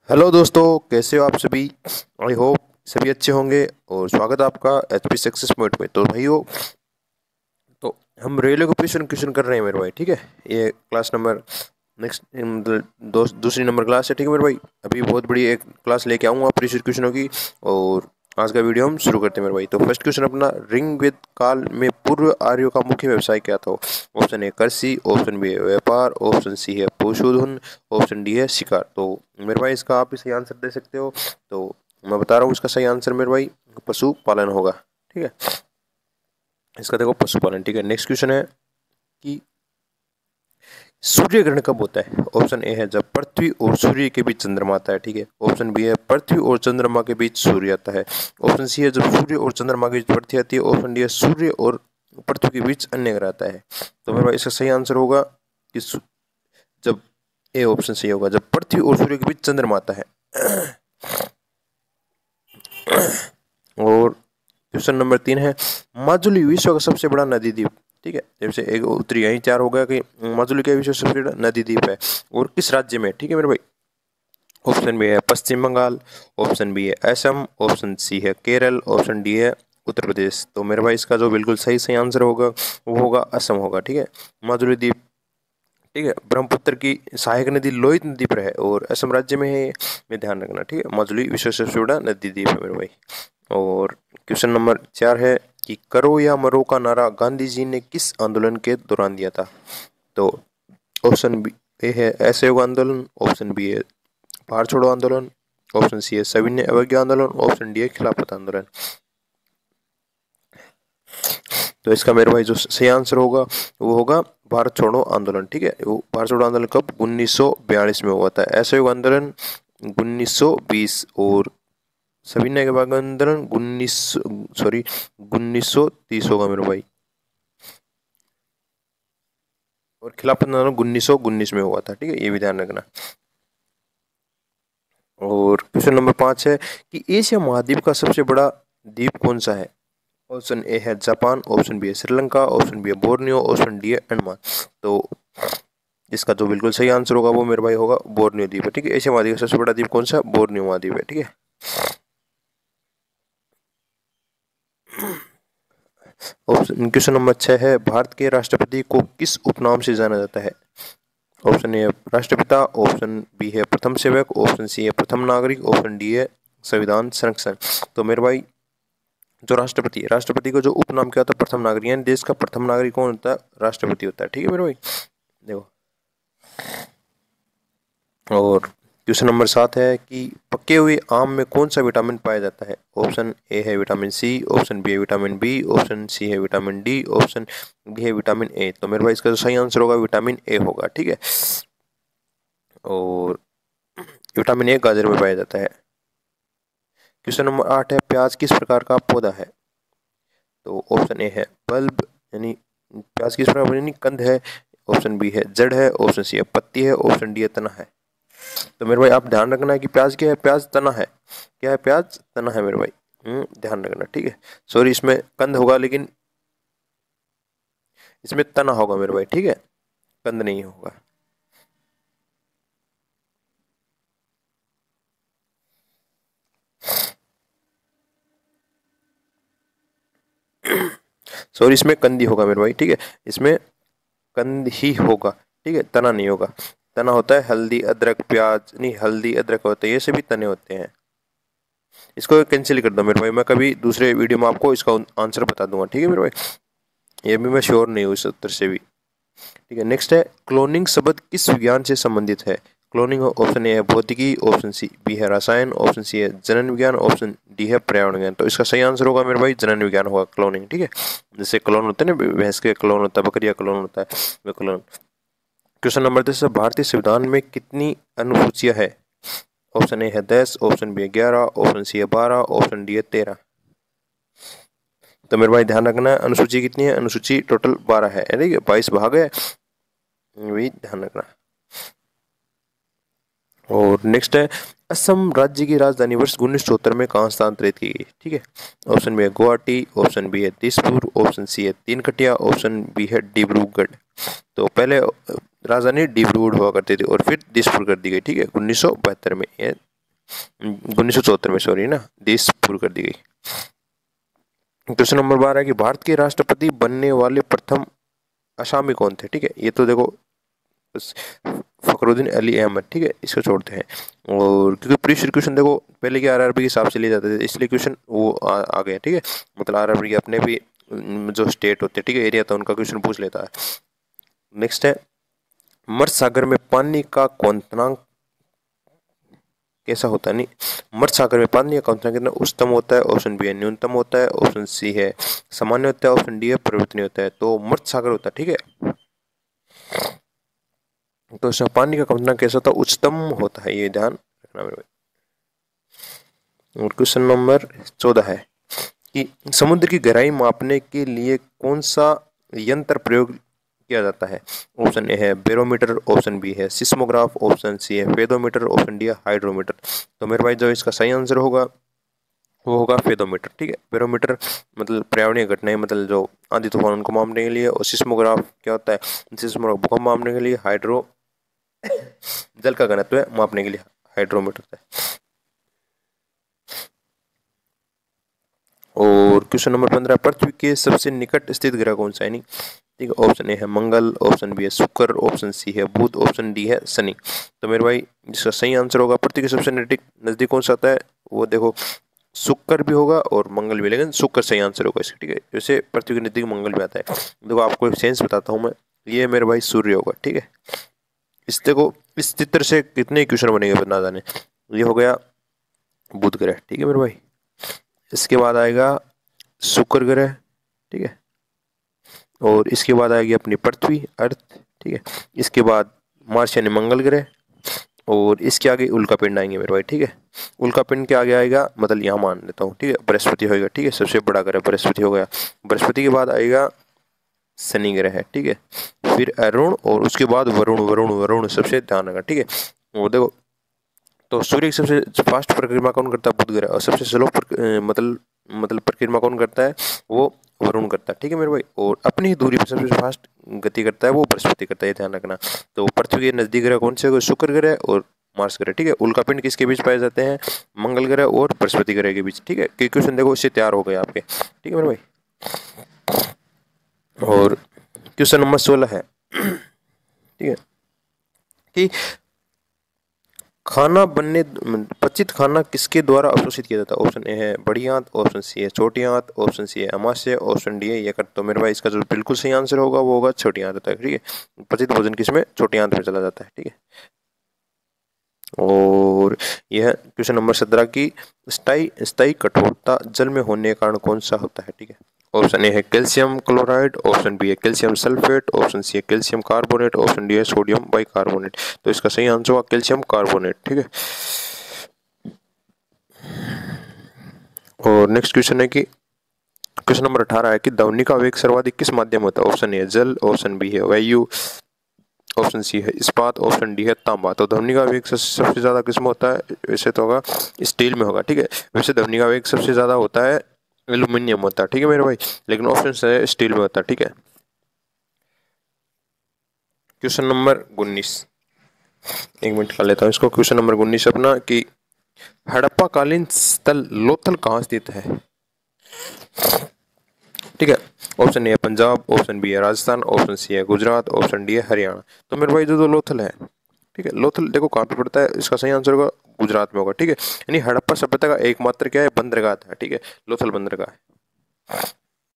Hello दोस्तों, कैसे हो आप सभी। आई होप सभी अच्छे होंगे और स्वागत है आपका एच पी सक्सेस पॉइंट में। तो भाइयों, तो हम रेलवे को क्वेश्चन क्वेश्चन कर रहे हैं मेरे भाई। ठीक है, ये क्लास नंबर नेक्स्ट मतलब दूसरी नंबर क्लास है। ठीक है मेरे भाई, अभी बहुत बड़ी एक क्लास लेके आऊँगा प्रीवियस क्वेश्चनों की। और आज का वीडियो हम शुरू करते हैं मेरे भाई। तो फर्स्ट क्वेश्चन अपना, ऋग्वेद काल में पूर्व आर्यों का मुख्य व्यवसाय क्या था। ऑप्शन ए कृषि, ऑप्शन बी है व्यापार, ऑप्शन सी है पशुधन, ऑप्शन डी है शिकार। तो मेरे भाई इसका आप ही सही आंसर दे सकते हो। तो मैं बता रहा हूँ इसका सही आंसर मेरे भाई पशुपालन होगा। ठीक है, इसका देखो पशुपालन। ठीक है, नेक्स्ट क्वेश्चन है कि सूर्य ग्रहण कब होता है। ऑप्शन ए है जब पृथ्वी और सूर्य के बीच चंद्रमा आता है। ठीक है, ऑप्शन बी है पृथ्वी और चंद्रमा के बीच सूर्य आता है। ऑप्शन सी है जब सूर्य और चंद्रमा के बीच पृथ्वी आती है। ऑप्शन डी है सूर्य और पृथ्वी के बीच अन्य ग्रह आता है। तो मेरे भाई इसका सही आंसर होगा कि जब ए ऑप्शन सही होगा, जब पृथ्वी और सूर्य के बीच चंद्रमा आता है। और क्वेश्चन नंबर 3 है, माजुली विश्व का सबसे बड़ा नदी द्वीप। ठीक है, जैसे एक उत्तरी यहीं 4 हो गया कि माजुली का विश्व सबसे बड़ा नदी द्वीप है और किस राज्य में। ठीक है मेरे भाई, ऑप्शन बी है पश्चिम बंगाल, ऑप्शन बी है असम, ऑप्शन सी है केरल, ऑप्शन डी है उत्तर प्रदेश। तो मेरे भाई इसका जो बिल्कुल सही सही आंसर होगा वो होगा असम होगा। ठीक है, माजुली द्वीप, ठीक है, ब्रह्मपुत्र की सहायक नदी लोहित नदी पर है और असम राज्य में है। में ध्यान रखना। ठीक है, माजुली विश्व से सबसे बड़ा नदी द्वीप है मेरे भाई। और क्वेश्चन नंबर 4 है कि करो या मरो का नारा गांधी जी ने किस आंदोलन के दौरान दिया था। तो ऑप्शन बी ए है असहयोग आंदोलन, ऑप्शन बी है भारत छोड़ो आंदोलन, ऑप्शन सी है सविनय अवज्ञा आंदोलन, ऑप्शन डी है खिलाफत आंदोलन। तो इसका मेरे भाई जो सही आंसर होगा वो होगा भारत छोड़ो आंदोलन। ठीक है, वो भारत छोड़ो आंदोलन कब 1942 में हुआ था। असहयोग आंदोलन 1920 और सविनय के बाद आंदोलन 1930 होगा मेरे भाई। और खिलाफत आंदोलन 1919 में हुआ था। ठीक है, ये भी ध्यान रखना। और क्वेश्चन नंबर 5 है कि एशिया महाद्वीप का सबसे बड़ा द्वीप कौन सा है। ऑप्शन ए है जापान, ऑप्शन बी है श्रीलंका, ऑप्शन बी है बोर्नियो, ऑप्शन डी है अंडमान। तो इसका जो बिल्कुल सही आंसर होगा वो मेरे भाई होगा बोर्नियो द्वीप है। ठीक है, एशिया महाद्वीप का सबसे बड़ा द्वीप कौन सा, बोर्नियो महाद्वीप है। ठीक है, ऑप्शन क्वेश्चन नंबर 6 है, भारत के राष्ट्रपति को किस उपनाम से जाना जाता है। ऑप्शन ए है राष्ट्रपिता, ऑप्शन बी है प्रथम सेवक, ऑप्शन सी है प्रथम नागरिक, ऑप्शन डी है संविधान संरक्षक। तो मेरे भाई जो राष्ट्रपति को जो उपनाम क्या होता है, प्रथम नागरिक, यानी देश का प्रथम नागरिक कौन होता है, राष्ट्रपति होता है। ठीक है मेरे भाई, देखो। और क्वेश्चन नंबर 7 है कि पके हुए आम में कौन सा विटामिन पाया जाता है। ऑप्शन ए है विटामिन सी, ऑप्शन बी है विटामिन बी, ऑप्शन सी है विटामिन डी, ऑप्शन डी है विटामिन ए। तो मेरे भाई इसका जो सही आंसर होगा विटामिन ए होगा। ठीक है, और विटामिन ए गाजर में पाया जाता है। क्वेश्चन नंबर 8 है, प्याज किस प्रकार का पौधा है। तो ऑप्शन ए है बल्ब, यानी प्याज किस प्रकार यानी कंद है, ऑप्शन बी है जड़ है, ऑप्शन सी है पत्ती है, ऑप्शन डी है तना है। तो मेरे भाई आप ध्यान रखना है कि प्याज क्या है, प्याज तना है। क्या है, प्याज तना है मेरे भाई। ध्यान रखना। ठीक है, सॉरी इसमें कंद होगा लेकिन इसमें तना होगा मेरे भाई। ठीक है, कंद नहीं होगा। सॉरी इसमें कंद ही होगा मेरे भाई। ठीक है, इसमें कंद ही होगा। ठीक है, तना नहीं होगा। तना होता है हल्दी अदरक प्याज, नहीं हल्दी अदरक होते हैं, ये सभी तने होते हैं। इसको कैंसिल कर दो मेरे भाई, मैं कभी दूसरे वीडियो में आपको इसका आंसर बता दूंगा। ठीक है मेरे भाई, ये भी मैं श्योर नहीं हूँ इस उत्तर से भी। ठीक है, नेक्स्ट है, क्लोनिंग शब्द किस विज्ञान से संबंधित है। क्लोनिंग ऑप्शन ए है भौतिकी, ऑप्शन सी बी है रसायन, ऑप्शन सी है जनन विज्ञान, ऑप्शन डी है पर्यावरण विज्ञान। तो इसका सही आंसर होगा मेरे भाई जनन विज्ञान होगा क्लोनिंग। ठीक है, जैसे क्लोन होते हैं ना, भैंस के क्लोन होता है, बकरी का क्लोन होता है, वो क्लोन। क्वेश्चन नंबर 10, भारतीय संविधान में कितनी अनुसूचियां है। ऑप्शन ए है 10, ऑप्शन बी है 11, ऑप्शन सी है 12, ऑप्शन डी है 13। तो मेरे भाई ध्यान रखना है, अनुसूची कितनी है, अनुसूची टोटल 12 है। ठीक है, 22 भाग है, वही ध्यान रखना। और नेक्स्ट है, असम राज्य की राजधानी वर्ष 1974 में कहाँ स्थानांतरित की गई। ठीक है, ऑप्शन बी है गुवाहाटी, ऑप्शन बी है दिसपुर, ऑप्शन सी है तीनकटिया, ऑप्शन बी है डिब्रूगढ़। तो पहले राजधानी डिब्रूगढ़ हुआ करती थी और फिर दिसपुर कर दी गई। ठीक है, 1972 में। ये 1974 में, सॉरी ना, देश पूरी कर दी गई। क्वेश्चन नंबर 12 है कि भारत के राष्ट्रपति बनने वाले प्रथम असामी कौन थे। ठीक है, ये तो देखो फखरुद्दीन अली अहमद। ठीक है, इसको छोड़ते हैं। और क्योंकि प्री क्वेश्चन देखो पहले के आरआरबी के हिसाब से लिए जाते थे, इसलिए क्वेश्चन वो आ गए। ठीक है, मतलब आरआरबी के अपने भी जो स्टेट होते हैं, ठीक है, एरिया, तो उनका क्वेश्चन पूछ लेता है। नेक्स्ट है, मर्द सागर में पानी का क्वथनांक कैसा होता है। नहीं, मर्द सागर में पानी का क्वथनांक कितना उच्चतम होता है। ऑप्शन बी है न्यूनतम होता है, ऑप्शन सी है सामान्य होता है, ऑप्शन डी है परिवर्तनीय होता है। तो मर्द सागर होता है। ठीक है, तो इसमें पानी का क्वथनांक कैसा होता है, उच्चतम होता है, ये ध्यान रखना मेरे भाई। और क्वेश्चन नंबर 14 है कि समुद्र की गहराई मापने के लिए कौन सा यंत्र प्रयोग किया जाता है। ऑप्शन ए है बैरोमीटर, ऑप्शन बी है सिस्मोग्राफ, ऑप्शन सी है फेदोमीटर, ऑप्शन डी है हाइड्रोमीटर। तो मेरे भाई जो इसका सही आंसर होगा वो होगा फेदोमीटर। ठीक है, बैरोमीटर मतलब पर्यावरणीय घटनाएं, मतलब जो आंधी तूफान उनको मापने के लिए, और सिस्मोग्राफ क्या होता है, सिस्मोग्राफ भूकंप मापने के लिए, हाइड्रो जल का घनत्व मापने के लिए हाइड्रोमीटर होता है। और क्वेश्चन नंबर 15, पृथ्वी के सबसे निकट स्थित ग्रह कौन सा है। नहीं, ठीक है, ऑप्शन ए है मंगल, ऑप्शन बी है शुक्र, ऑप्शन सी है बुध, ऑप्शन डी है शनि। तो मेरे भाई जिसका सही आंसर होगा पृथ्वी के सबसे नजदीक कौन सा आता है, वो देखो शुक्र भी होगा और मंगल भी, लेकिन शुक्र सही आंसर होगा इसका। ठीक है, जैसे पृथ्वी के नजदीक मंगल भी आता है। देखो आपको एक सेंस बताता हूँ मैं, ये मेरे भाई सूर्य होगा। ठीक है, इस देखो इस चित्र से कितने क्वेश्चन बनेंगे बता जाने। ये हो गया बुध ग्रह। ठीक है मेरे भाई, इसके बाद आएगा शुक्र ग्रह। ठीक है, और इसके बाद आएगी अपनी पृथ्वी अर्थ। ठीक है, इसके बाद मार्स यानी मंगल ग्रह, और इसके आगे उल्का पिंड आएंगे मेरे भाई। ठीक है, उल्का पिंड के आगे आएगा, मतलब यहाँ मान लेता हूँ, ठीक है, बृहस्पति होगा। ठीक है, सबसे बड़ा ग्रह बृहस्पति हो गया। बृहस्पति के बाद आएगा शनि ग्रह है। ठीक है, फिर अरुण, और उसके बाद वरुण। वरुण वरुण सबसे ध्यान रखा। ठीक है, वो देखो, तो सूर्य की सबसे फास्ट परिक्रमा कौन करता है, बुध ग्रह, और सबसे स्लो मतलब परिक्रमा कौन करता है, वो वरुण करता है। ठीक है मेरे भाई, और अपनी दूरी पर सबसे फास्ट गति करता है वो बृहस्पति करता है, ध्यान रखना। तो पृथ्वी के नजदीक ग्रह कौन से, शुक्र ग्रह और मार्स ग्रह। ठीक है, उल्का पिंड किसके बीच पाए जाते हैं, मंगल ग्रह और बृहस्पति ग्रह के बीच। ठीक है, क्वेश्चन देखो इससे तैयार हो गए आपके। ठीक है मेरे भाई, और क्वेश्चन नंबर 16 है, ठीक है, कि खाना बनने पचित खाना किसके द्वारा अवशोषित किया जाता है। ऑप्शन ए है बड़ी आंत, ऑप्शन सी है छोटी आंत, ऑप्शन सी है अमाशय, ऑप्शन डी है यकृत। तो मेरे भाई इसका जो बिल्कुल सही आंसर होगा वो होगा छोटी आंत होता है। ठीक है, पचित भोजन किसमें, छोटी आंत में चला जाता है। ठीक है, और यह क्वेश्चन नंबर 17 की स्थायी कठोरता जल में होने के कारण कौन सा होता है। ठीक है, ऑप्शन ए है कैल्शियम क्लोराइड, ऑप्शन बी है कैल्शियम सल्फेट, ऑप्शन सी है कैल्शियम कार्बोनेट, ऑप्शन डी है सोडियम बाइकार्बोनेट। तो इसका सही आंसर होगा कैल्शियम कार्बोनेट। ठीक है, और नेक्स्ट क्वेश्चन है कि क्वेश्चन नंबर 18 है कि ध्वनि का वेग सर्वाधिक किस माध्यम होता है। ऑप्शन ए है जल, ऑप्शन बी है वायु, ऑप्शन सी है इस्पात, ऑप्शन डी है तांबा। तो ध्वनि का वेग सबसे ज्यादा किस में होता है, वैसे तो होगा स्टील में होगा। ठीक है, वैसे ध्वनि का वेग सबसे ज्यादा होता है एल्यूमिनियम होता है। ठीक है मेरे भाई, लेकिन ऑप्शन है स्टील में होता है। ठीक है, क्वेश्चन नंबर 19, एक मिनट कर लेता हूँ इसको। क्वेश्चन नंबर 19 अपना कि हड़प्पा कालीन स्थल लोथल कहाँ स्थित है। ठीक है, ऑप्शन ए है पंजाब, ऑप्शन बी है राजस्थान, ऑप्शन सी है गुजरात, ऑप्शन डी है हरियाणा। तो मेरे भाई जो लोथल है, ठीक है, लोथल देखो कहाँ पे पड़ता है, इसका सही आंसर होगा गुजरात में होगा। ठीक है, यानी हड़प्पा सभ्यता का एकमात्र क्या है, बंदरगाह था। ठीक है, लोथल बंदरगाह है।